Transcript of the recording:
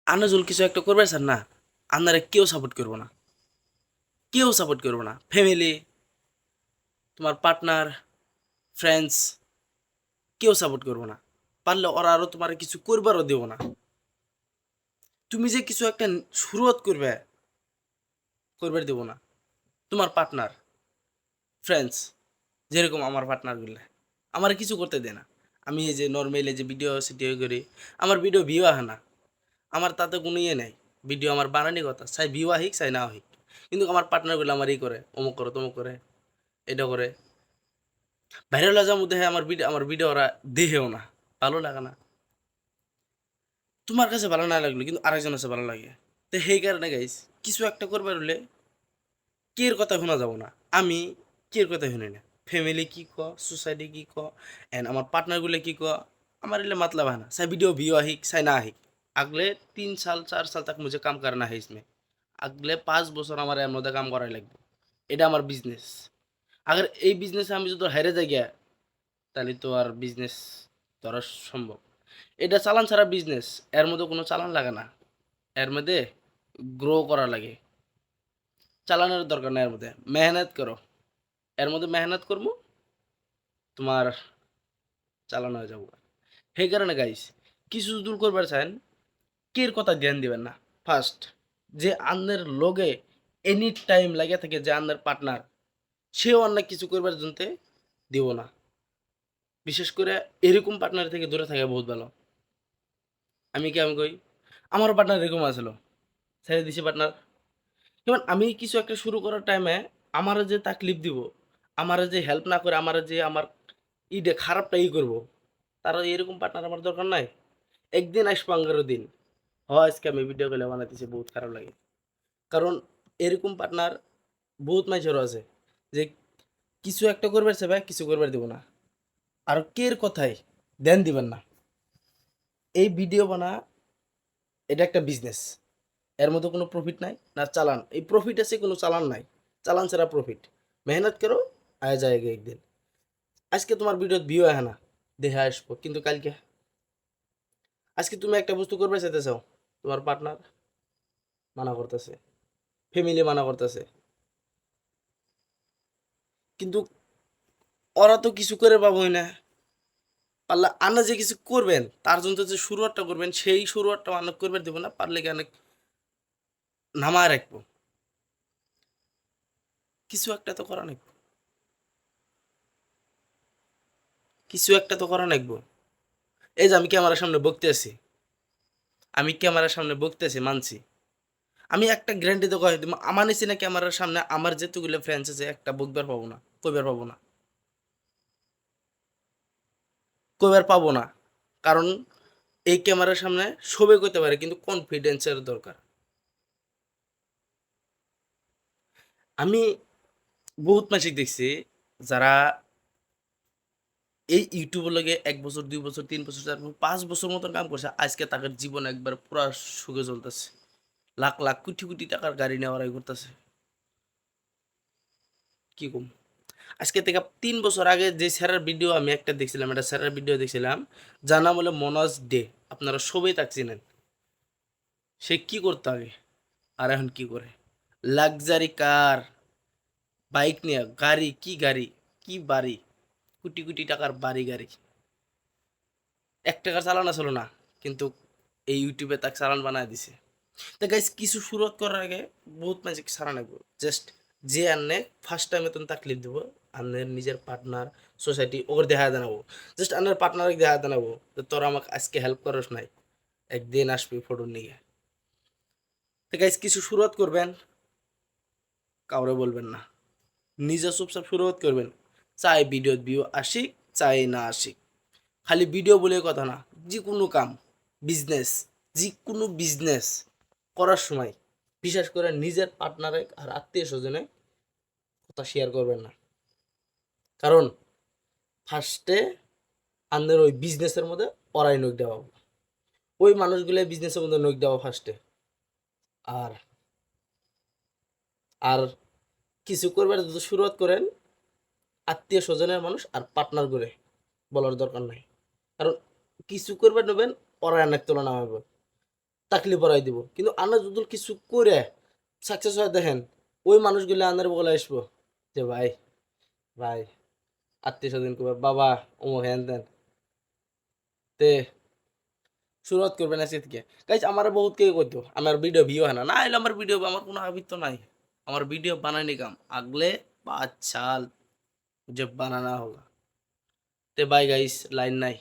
আনাজুল কিছু একটা করবে স্যার না, আপনারা কেউ সাপোর্ট করবো না, কেউ সাপোর্ট করবো না। ফ্যামিলি, তোমার পার্টনার, ফ্রেন্ডস, কেউ সাপোর্ট করবো না। পারলে ওরা আরও তোমার কিছু করবারও দেবো না। তুমি যে কিছু একটা শুরুয়াত করবে, করবার দেবো না। তোমার পার্টনার, ফ্রেন্ডস, যেরকম আমার পার্টনারগুলো আমার কিছু করতে দেয় না। আমি এই যে নর্মালি যে ভিডিও সিডিও করি, আমার ভিডিও ভিউ আহে না, আমার তাতে কোনো ইয়ে নেই। ভিডিও আমার বানানি কথা, চাই ভিউ আহিক চাই না আহিক। কিন্তু আমার পার্টনারগুলো আমার ই করে, অমুক করে তমুক করে, এটা করে। ভাইরাল হয়ে যাওয়ার মধ্যে আমার ভিডিও ওরা দেখেও না, ভালো লাগে না। তোমার কাছে ভালো না লাগলো কিন্তু আরেকজন কাছে ভালো লাগে। তো সেই কারণে গাইস, কিছু একটা করবার হলে কের কথা শোনা যাব না। আমি কের কথা শুনি না। ফ্যামিলি কি ক, সোসাইটি কি ক, এন্ড আমার পার্টনারগুলো কি ক, আমার এলে মাতলাব है ना। चाहे वीडियो व्यू আহিক চাই না আহিক, আগলে 3 সাল 4 সাল तक मुझे काम करना है इसमें। আগলে 5 বছর আমার এর মধ্যে কাম করাই লাগবে। এটা আমার বিজনেস। আগে এই বিজনেসে আমি যদি হেরে যাই গিয়া, তাহলে তো আর বিজনেস ধরা সম্ভব। এটা চালান ছাড়া বিজনেস, এর মধ্যে কোনো চালান লাগে না। এর মধ্যে গ্রো করা লাগে। চালানোর দরকার নাই, এর মধ্যে মেহনত করো। এর মধ্যে মেহনত করবো, তোমার চালানো হয়ে যাবো। সেই কারণে গাইস, কিছু দূর করবার চান, কের কথা ধ্যান দিবেন না। ফার্স্ট, যে আন্নের লগে এনি টাইম লাগে থাকে, যে আন্নের পার্টনার, সেও অন্য কিছু করবার জন্য দিব না। বিশেষ করে এরকম পার্টনার থেকে দূরে থাকা বহুত ভালো। আমি কি আমি কই, আমারও পার্টনার এরকম আসলো, ছেড়ে দিছি পার্টনার। যেমন আমি কিছু একটা শুরু করার টাইমে আমার যে তাকলিফ দিব, আমার যে হেল্প না করে, আমার যে আমার ইডে খারাপটা করবো, তারা এরকম পার্টনার আমার দরকার নাই। একদিন আসবো 15 দিন, হয় আজকে আমি ভিডিও কলে বানাতেছি বহুত খারাপ লাগে। কারণ এরকম পার্টনার বহুত মানুষেরও আছে, যে কিছু একটা করবার চাইবে, কিছু করবার দিব না। আর কের কথায় ধ্যান দিবেন না। এই ভিডিও বানা, এটা একটা বিজনেস। এর মধ্যে কোনো প্রফিট নাই না চালান। এই প্রফিট আছে, কোনো চালান নাই। চালান ছাড়া প্রফিট। মেহনত করো, আয় যায়গে একদিন। আজকে তোমার ভিডিওত ভিউ আহে না, দেখে আসবো, কিন্তু কালকে, আজকে তুমি একটা বস্তু করবে চাইতে চাও, তোমার পার্টনার মানা করতেছে, ফ্যামিলি মানা করতেছে, কিন্তু ওরা তো কিছু করে পাবোই না। পারলে আন্না যে কিছু করবেন, তার জন্য যে শুরুয়াতটা করবেন, সেই শুরুয়াতটা অনেক করবে দেবো না, পারলে কি অনেক নামায় রাখবো। কিছু একটা তো করা নাকবো, কিছু একটা তো করা নাকবো। এই যে আমি ক্যামেরার সামনে বকতে আছি, আমি ক্যামেরার সামনে বকতে আছি, মানছি। আমি একটা গ্যারান্টি তো কয়ে দিব, আমার নিচে না ক্যামেরার সামনে আমার যেতগুলো ফ্রেন্ডস আছে, একটা বকবার পাবো না, কইবার পাবো না, কইবার পাবো না। কারণ এই ক্যামেরার সামনে সবাই কইতে পারে, কিন্তু কনফিডেন্সের দরকার। আমি বহুত মাসিক দেখছি, যারা এই ইউটিউবের লগে 1 বছর 2 বছর 3 বছর 4 বছর 5 বছর মতন কাম করছে, আজকে তাদের জীবন একবার পুরা সুখে চলতেছে। লাখ লাখ কোটি কোটি টাকার গাড়ি নেওয়ারাই করতেছে। কি কম, আজকে থেকে 3 বছর আগে যে স্যারের ভিডিও আমি একটা দেখছিলাম, একটা স্যারের ভিডিও দেখছিলাম, যার নাম হলো মনোজ ডে। আপনারা সবাই তাকে চিনেন। সে কি করতো আগে, আর এখন কি করে? লাক্সারি কার, বাইক নিয়ে, গাড়ি, কি গাড়ি, কি বাড়ি, কোটি কোটি টাকার বাড়ি গাড়ি। 1 টাকার চালান আসলো না, কিন্তু এই ইউটিউবে তাকে চালান বানায় দিছে। তো গাইস, কিছু শুরুত করার আগে বহুত মানুষ সারা লাগবে। জাস্ট যে আননে ফার্স্ট টাইমে তুমি তাকলিফ দেবো, আন্নের নিজের পার্টনার, সোসাইটি ওর দেখা জানাবো। জাস্ট আন্নের পার্টনার দেখা জানাবো যে তোরা আমাকে আজকে হেল্প করস নাই, একদিন আসবি ফটো নিয়ে। তো গাইস, কিছু শুরুত করবেন, কাউরে বলবেন না, নিজে চুপচাপ শুরুত করবেন। চাই ভিডিও ভিউ আসিক, চাই না আসিক। খালি ভিডিও বলে কথা না, যে কোনো কাম, বিজনেস, যে কোনো বিজনেস করার সময় বিশেষ করে নিজের পার্টনারে আর আত্মীয় স্বজনে কথা শেয়ার করবেন না। কারণ ফার্স্টে আমাদের ওই বিজনেসের মধ্যে ওরাই নখ দেওয়া, ওই মানুষগুলো বিজনেসের মধ্যে নখ দেওয়া ফার্স্টে। আর আর কিছু করবার যদি শুরুয়াত করেন, আত্মীয় স্বজনের মানুষ আর পার্টনার করে বলার দরকার নাই। কারণ কিছু করবার নেবেন, ওরা অনেক তুলনা হবে। তাকলি পরাই দিব, কিন্তু আনা যদি কিছু করে সাকসেস হয় দেখেন, ওই মানুষগুলো আনার বলে আসবো যে ভাই ভাই, আত্মীয় স্বজন করবে বাবা অমুক হ্যান ত্যান, তে শুরুয়াত করবেন আজকে থেকে। গাইজ আমার বহুত কে করতো আমার ভিডিও ভিউ হয় না, না এলে আমার ভিডিও আমার কোনো আবিত্ত নাই, আমার ভিডিও বানাইনি কাম আগলে 5 साल जब बनाना होगा। ते बाय गाइस, लाइन नहीं।